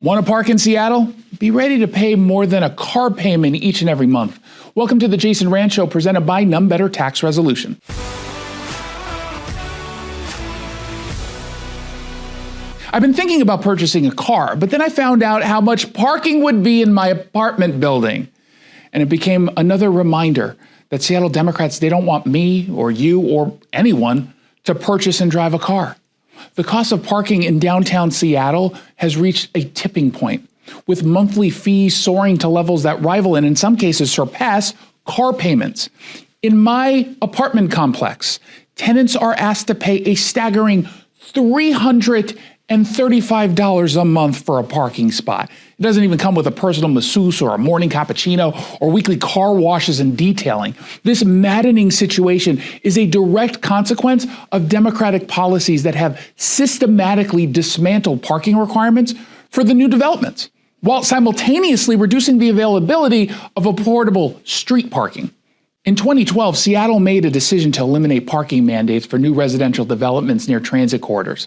Want to park in Seattle? Be ready to pay more than a car payment each and every month. Welcome to the Jason Rantz Show, presented by None Better Tax Resolution. I've been thinking about purchasing a car, but then I found out how much parking would be in my apartment building. And it became another reminder that Seattle Democrats, they don't want me or you or anyone to purchase and drive a car. The cost of parking in downtown Seattle has reached a tipping point, with monthly fees soaring to levels that rival and in some cases surpass car payments. In my apartment complex, tenants are asked to pay a staggering $335 a month for a parking spot. It doesn't even come with a personal masseuse or a morning cappuccino or weekly car washes and detailing. This maddening situation is a direct consequence of Democratic policies that have systematically dismantled parking requirements for the new developments, while simultaneously reducing the availability of affordable street parking. In 2012, Seattle made a decision to eliminate parking mandates for new residential developments near transit corridors.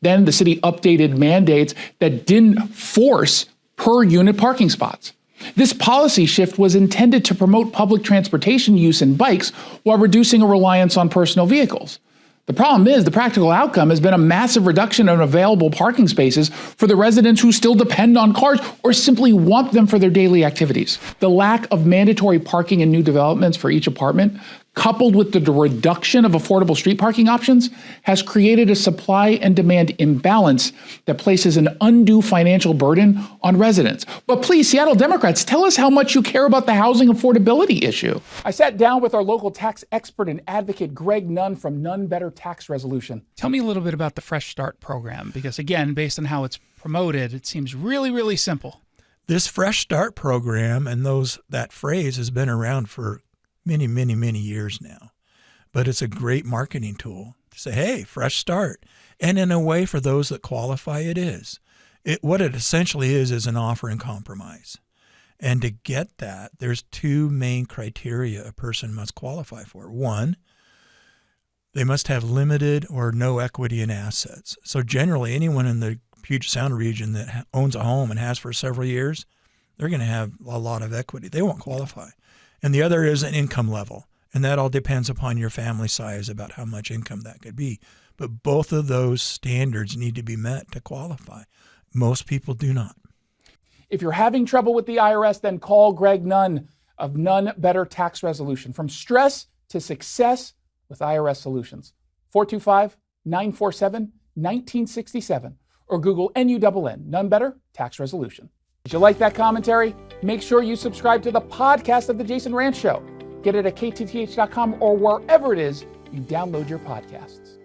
Then the city updated mandates that didn't force per unit parking spots. This policy shift was intended to promote public transportation use in bikes while reducing a reliance on personal vehicles. The problem is the practical outcome has been a massive reduction in available parking spaces for the residents who still depend on cars or simply want them for their daily activities. The lack of mandatory parking in new developments for each apartment, coupled with the reduction of affordable street parking options, has created a supply and demand imbalance that places an undue financial burden on residents. But please, Seattle Democrats, tell us how much you care about the housing affordability issue. I sat down with our local tax expert and advocate, Greg Nunn from None Better Tax Resolution. Tell me a little bit about the Fresh Start program, because again, based on how it's promoted, it seems really, really simple. This Fresh Start program and that phrase has been around for many, many, many years now. But it's a great marketing tool to say, hey, fresh start. And in a way, for those that qualify, it is. What it essentially is an offer in compromise. And to get that, there's two main criteria a person must qualify for. One, they must have limited or no equity in assets. So generally, anyone in the Puget Sound region that owns a home and has for several years, they're going to have a lot of equity. They won't qualify. And the other is an income level. And that all depends upon your family size about how much income that could be. But both of those standards need to be met to qualify. Most people do not. If you're having trouble with the IRS, then call Greg Nunn of None Better Tax Resolution. From stress to success with IRS Solutions. 425-947-1967. Or Google NUNN, None Better Tax Resolution. Did you like that commentary? Make sure you subscribe to the podcast of The Jason Rantz Show. Get it at ktth.com or wherever it is you download your podcasts.